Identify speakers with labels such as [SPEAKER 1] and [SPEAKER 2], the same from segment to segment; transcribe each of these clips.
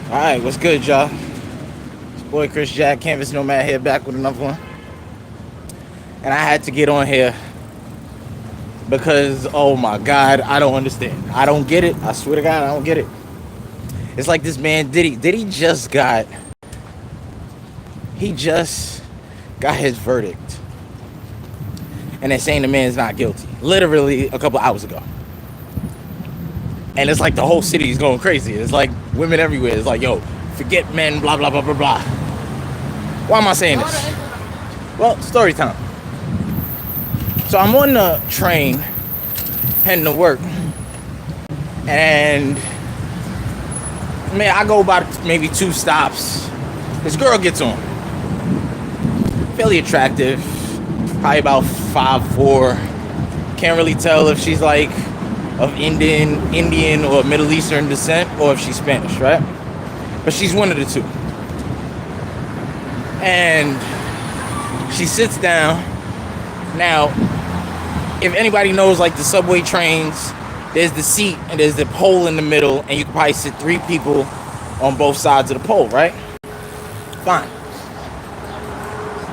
[SPEAKER 1] Alright, what's good, y'all? It's your boy Chris Jack, Canvas Nomad here, back with another one. And I had to get on here because, oh my God, I don't understand. I don't get it. I swear to God, I don't get it. It's like this man, Diddy he just got his verdict. And they're saying the man's not guilty. Literally a couple hours ago. And it's like the whole city is going crazy. It's like women everywhere. It's like, yo, forget men, blah, blah, blah, blah, blah. Why am I saying this? Well, story time. So I'm on the train heading to work. And, man, I go about maybe 2 stops. This girl gets on. Fairly attractive. Probably about 5'4". Can't really tell if she's like of Indian or Middle Eastern descent, or if she's Spanish, right? But she's one of the two. And she sits down. Now, if anybody knows like the subway trains, there's the seat and there's the pole in the middle, and you can probably sit 3 people on both sides of the pole, right? Fine.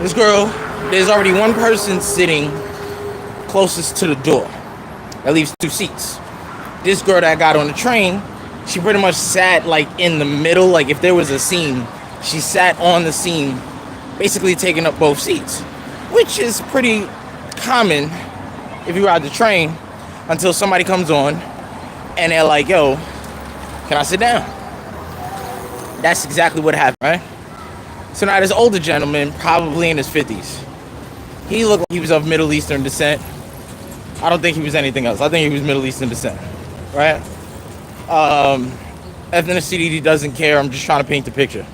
[SPEAKER 1] This girl, there's already one person sitting closest to the door. That leaves 2 seats. This girl that got on the train, she pretty much sat like in the middle. Like if there was a seam, she sat on the seam, basically taking up both seats, which is pretty common if you ride the train until somebody comes on and they're like, yo, can I sit down? That's exactly what happened, right? So now this older gentleman, probably in his 50s, he looked like he was of Middle Eastern descent. I don't think he was anything else. I think he was Middle Eastern descent, right? Ethnicity, he doesn't care. I'm just trying to paint the picture.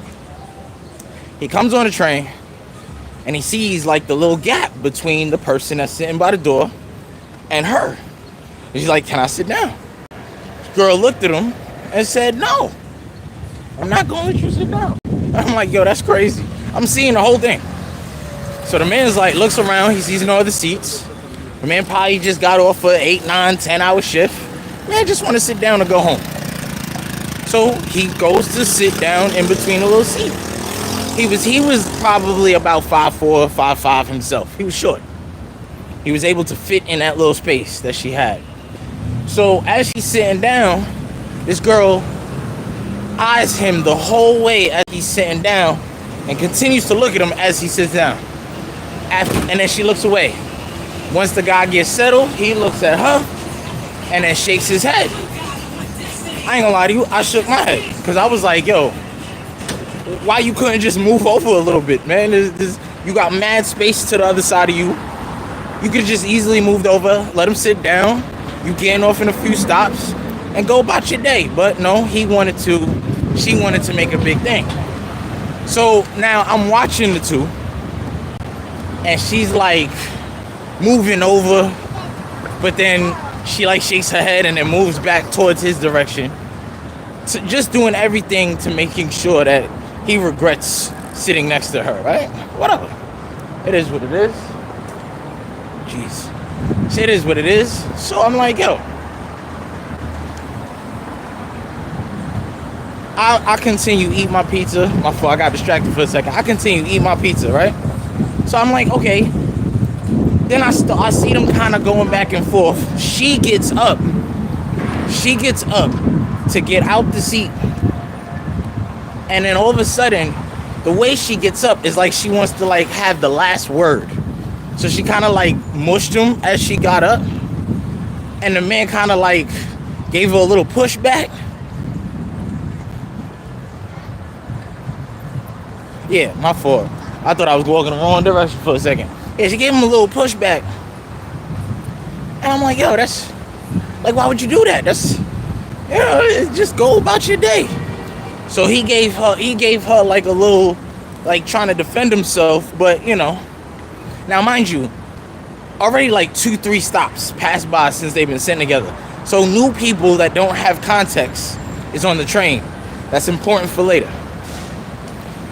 [SPEAKER 1] He comes on the train, and he sees like the little gap between the person that's sitting by the door and her. And he's like, can I sit down? The girl looked at him and said, no, I'm not going to let you sit down. I'm like, yo, that's crazy. I'm seeing the whole thing. So the man's like, looks around, he sees no other seats. The man probably just got off a 8, 9, 10-hour shift. Man, just want to sit down and go home. So he goes to sit down in between the little seat. He was probably about 5'4", 5'5" himself. He was short. He was able to fit in that little space that she had. So as she's sitting down, this girl eyes him the whole way as he's sitting down and continues to look at him as he sits down. And then she looks away. Once the guy gets settled, he looks at her and then shakes his head. I ain't gonna lie to you, I shook my head because I was like, yo, why you couldn't just move over a little bit, man? You got mad space to the other side of you. You could just easily moved over, let him sit down. You getting off in a few stops and go about your day. But no, she wanted to make a big thing. So now I'm watching the two and she's like moving over, but then she like shakes her head and then moves back towards his direction. So just doing everything to making sure that he regrets sitting next to her, right? Whatever. It is what it is. Jeez. It is what it is. So I'm like, yo. I continue eat my pizza. My fault, I got distracted for a second. I continue eat my pizza, right? So I'm like, okay. Then I see them kind of going back and forth. She gets up. She gets up to get out the seat. And then all of a sudden, the way she gets up is like she wants to like have the last word. So she kind of like mushed him as she got up. And the man kind of like gave her a little pushback. Yeah, my fault. I thought I was walking the wrong direction for a second. Yeah, she gave him a little pushback. And I'm like, yo, that's... like, why would you do that? That's... you know, just go about your day. So he gave her like a little... like, trying to defend himself. But, you know... now, mind you, already like 2-3 stops passed by since they've been sitting together. So new people that don't have context is on the train. That's important for later.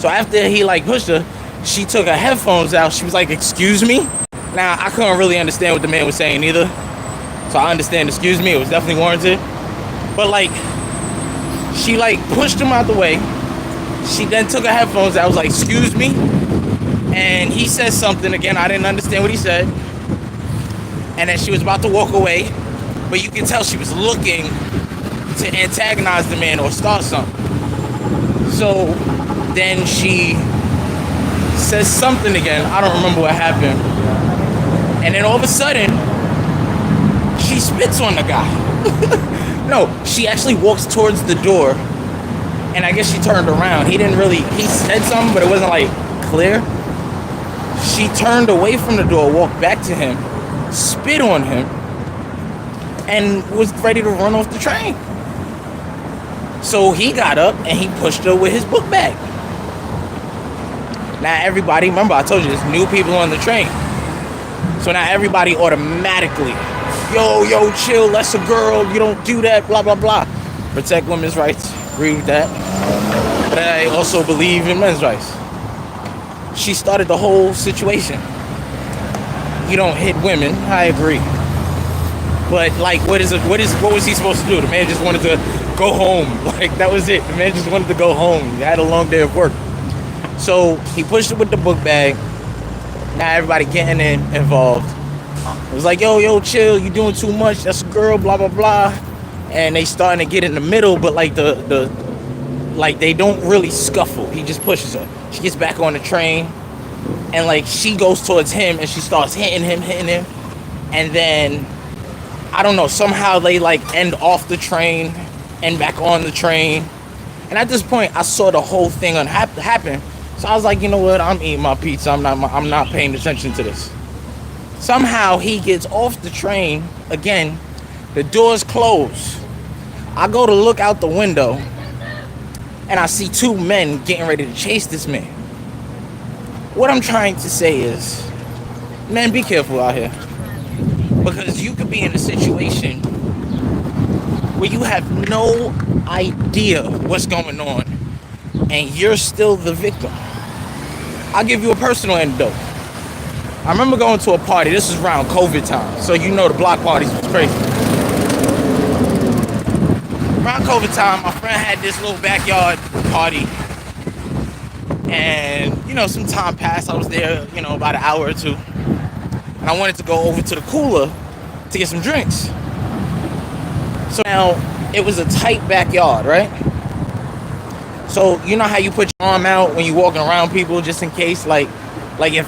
[SPEAKER 1] So after he like pushed her, she took her headphones out. She was like, excuse me? Now, I couldn't really understand what the man was saying either. So I understand, excuse me, it was definitely warranted. But like, She like pushed him out the way. She then took her headphones out. I was like, excuse me. And he said something again. I didn't understand what he said. And then she was about to walk away. But you can tell she was looking to antagonize the man or start something. So then she says something again. I don't remember what happened. And then all of a sudden, she spits on the guy. No, she actually walks towards the door. And I guess she turned around. He said something, but it wasn't like clear. She turned away from the door, walked back to him, spit on him, and was ready to run off the train. So he got up and he pushed her with his book bag. Now everybody, remember I told you there's new people on the train. So now everybody automatically, yo, chill, that's a girl, you don't do that, blah, blah, blah. Protect women's rights, agree with that. But I also believe in men's rights. She started the whole situation. You don't hit women, I agree. But like, what was he supposed to do? The man just wanted to go home. Like, that was it. The man just wanted to go home. He had a long day of work. So he pushed it with the book bag. Now everybody getting involved. It was like, yo, chill, you doing too much. That's a girl, blah, blah, blah. And they starting to get in the middle, but like like they don't really scuffle. He just pushes her. She gets back on the train, and like she goes towards him, and she starts hitting him, and then I don't know. Somehow they like end off the train and back on the train. And at this point, I saw the whole thing happen. So I was like, you know what? I'm eating my pizza. I'm not paying attention to this. Somehow he gets off the train again. The doors close. I go to look out the window, and I see two men getting ready to chase this man. What I'm trying to say is, man, be careful out here. Because you could be in a situation where you have no idea what's going on, and you're still the victim. I'll give you a personal anecdote. I remember going to a party. This was around COVID time, so you know the block parties was crazy. Around COVID time, my friend had this little backyard party, and some time passed. I was there, about an hour or two, and I wanted to go over to the cooler to get some drinks. So now it was a tight backyard, right? So you know how you put your arm out when you're walking around people, just in case, like if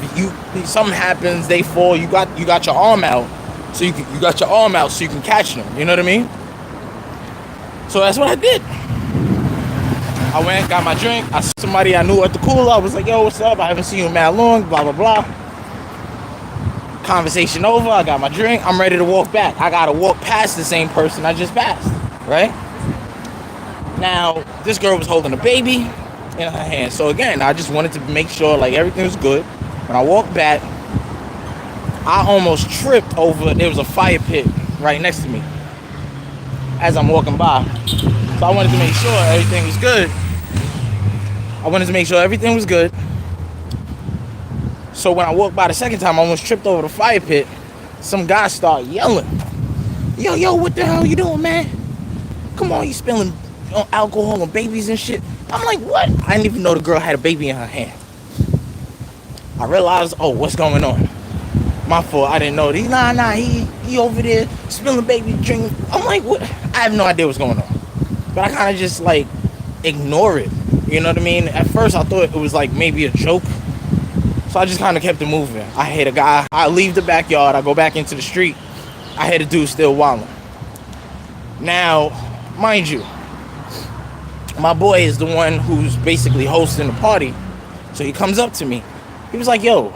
[SPEAKER 1] something happens, they fall, you got your arm out, so you got your arm out so you can catch them. You know what I mean? So that's what I did. I went, got my drink. I saw somebody I knew at the cooler. I was like, yo, what's up? I haven't seen you in mad long, blah, blah, blah. Conversation over. I got my drink. I'm ready to walk back. I got to walk past the same person I just passed, right? Now, this girl was holding a baby in her hand. So again, I just wanted to make sure like everything was good. When I walked back, I almost tripped over. There was a fire pit right next to me as I'm walking by. So I wanted to make sure everything was good. So when I walked by the second time, I almost tripped over the fire pit. Some guy started yelling, yo, what the hell you doing, man? Come on, you spilling alcohol on babies and shit. I'm like, what? I didn't even know the girl had a baby in her hand. I realized, what's going on? My fault, I didn't know. He over there spilling baby drinking. I'm like, what? I have no idea what's going on. But I kind of just like ignore it. You know what I mean? At first I thought it was like maybe a joke. So I just kind of kept it moving. I hit a guy. I leave the backyard. I go back into the street. I hit a dude still wilding. Now, mind you, my boy is the one who's basically hosting the party. So he comes up to me. He was like, yo,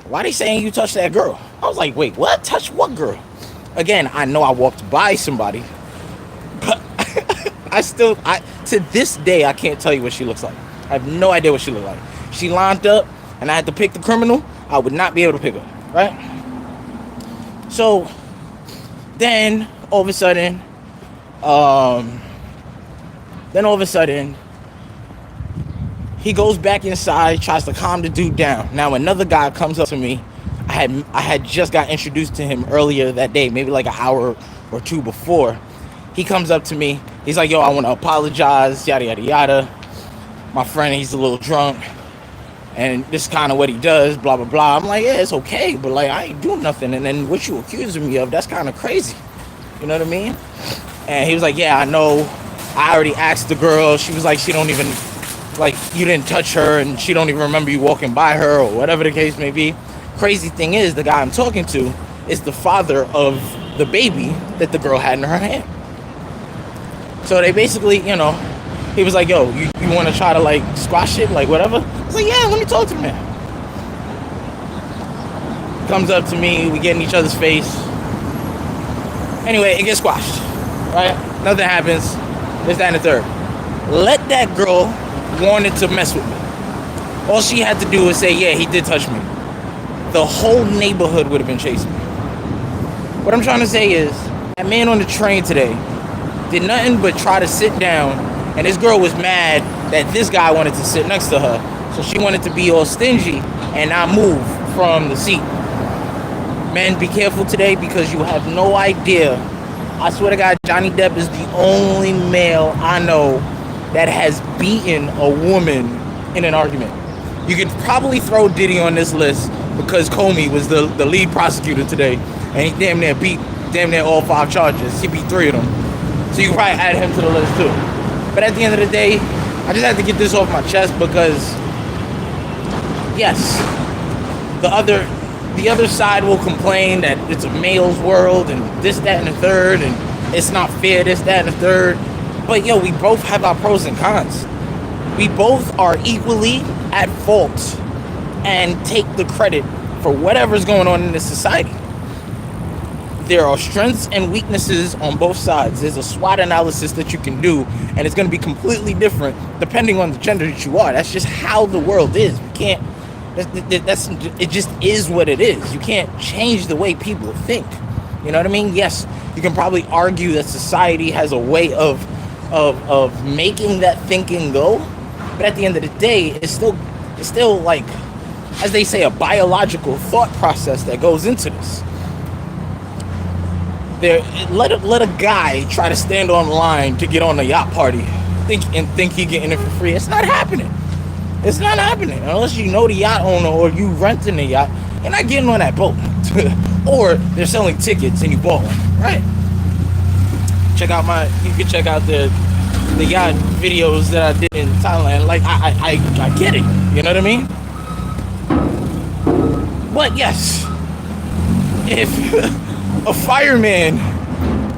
[SPEAKER 1] why they saying you touched that girl? I was like, wait, what? Touch what girl? Again, I know I walked by somebody, but to this day, I can't tell you what she looks like. I have no idea what she looked like. She lined up, and I had to pick the criminal. I would not be able to pick her, right? So then all of a sudden, he goes back inside, tries to calm the dude down. Now another guy comes up to me. I had just got introduced to him earlier that day, maybe like an hour or two before. He comes up to me. He's like, yo, I want to apologize, yada, yada, yada. My friend, he's a little drunk. And this is kind of what he does, blah, blah, blah. I'm like, yeah, it's okay. But, like, I ain't doing nothing. And then what you accusing me of, that's kind of crazy. You know what I mean? And he was like, yeah, I know. I already asked the girl. She was like, she don't even, like, you didn't touch her. And she don't even remember you walking by her or whatever the case may be. Crazy thing is, the guy I'm talking to is the father of the baby that the girl had in her hand. So they basically, you know, he was like, yo, you want to try to, like, squash it, like, whatever? I was like, yeah, let me talk to him, man. Comes up to me, we get in each other's face. Anyway, it gets squashed, right? Nothing happens, this, that, and the third. Let that girl wanted to mess with me. All she had to do was say, yeah, he did touch me. The whole neighborhood would have been chasing me. What I'm trying to say is, that man on the train today did nothing but try to sit down, and this girl was mad that this guy wanted to sit next to her, so she wanted to be all stingy and not move from the seat. Men, be careful today because you have no idea. I swear to God, Johnny Depp is the only male I know that has beaten a woman in an argument. You could probably throw Diddy on this list because Comey was the lead prosecutor today, and he damn near all 5 charges. He beat 3 of them. So you can probably add him to the list too. But at the end of the day, I just had to get this off my chest because, yes, the other side will complain that it's a male's world and this, that, and the third, and it's not fair, this, that, and the third. But yo, we both have our pros and cons. We both are equally at fault and take the credit for whatever's going on in this society. There are strengths and weaknesses on both sides. There's a SWOT analysis that you can do, and it's going to be completely different depending on the gender that you are. That's just how the world is. You can't. It just is what it is. You can't change the way people think. You know what I mean? Yes, you can probably argue that society has a way of making that thinking go, but at the end of the day, it's still like, as they say, a biological thought process that goes into this. Let a guy try to stand on line to get on a yacht party, think he getting it for free. It's not happening. It's not happening unless you know the yacht owner or you renting the yacht. You're not getting on that boat, or they're selling tickets and you bought one, right? You can check out the yacht videos that I did in Thailand. Like I get it. You know what I mean? But yes, if a fireman,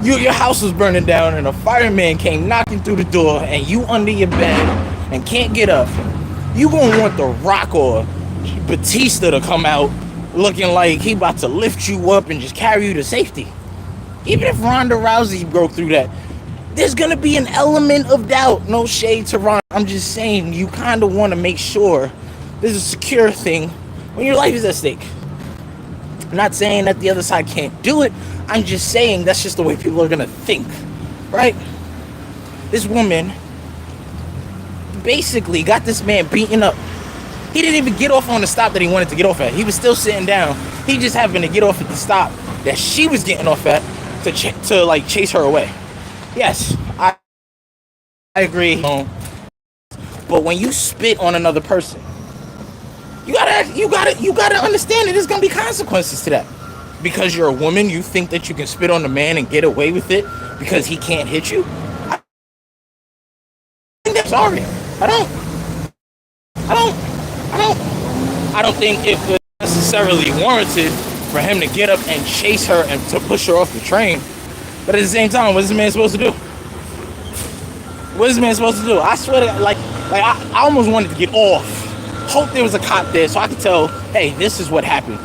[SPEAKER 1] your house was burning down and a fireman came knocking through the door and you under your bed and can't get up, you gonna want The Rock or Batista to come out looking like he about to lift you up and just carry you to safety. Even if Ronda Rousey broke through that, there's gonna be an element of doubt. No shade to Ronda. I'm just saying you kind of want to make sure there's a secure thing when your life is at stake. I'm not saying that the other side can't do it. I'm just saying that's just the way people are gonna think, right? This woman basically got this man beaten up. He didn't even get off on the stop that he wanted to get off at. He was still sitting down. He just happened to get off at the stop that she was getting off at to like chase her away. Yes, I agree. But when you spit on another person, you gotta understand that there's gonna be consequences to that. Because you're a woman, you think that you can spit on a man and get away with it because he can't hit you? I think that's sorry. I don't think it was necessarily warranted for him to get up and chase her and to push her off the train. But at the same time, what's this man supposed to do? What is this man supposed to do? I swear to God, like I almost wanted to get off. Hope there was a cop there so I could tell, hey, this is what happened.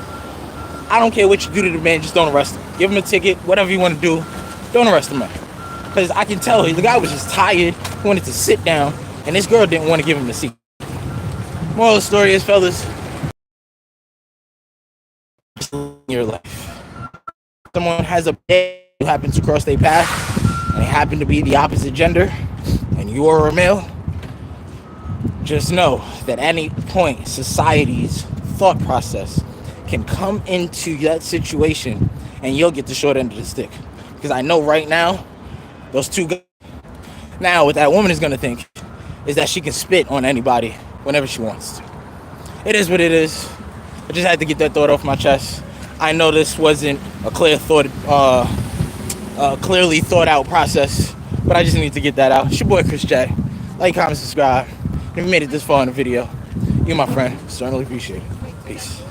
[SPEAKER 1] I don't care what you do to the man, just don't arrest him. Give him a ticket, whatever you want to do, don't arrest him, man. Because I can tell the guy was just tired, he wanted to sit down, and this girl didn't want to give him the seat. Moral of the story is, fellas, in your life, someone has a baby who happens to cross their path, and they happen to be the opposite gender, and you are a male, just know that at any point, society's thought process can come into that situation and you'll get the short end of the stick. Because I know right now, Those two guys. Now, what that woman is going to think is that she can spit on anybody whenever she wants to. It is what it is. I just had to get that thought off my chest. I know this wasn't a clearly thought out process, but I just need to get that out. It's your boy Chris J. Like, comment, subscribe. If you made it this far in the video, you my friend. Certainly appreciate it. Peace.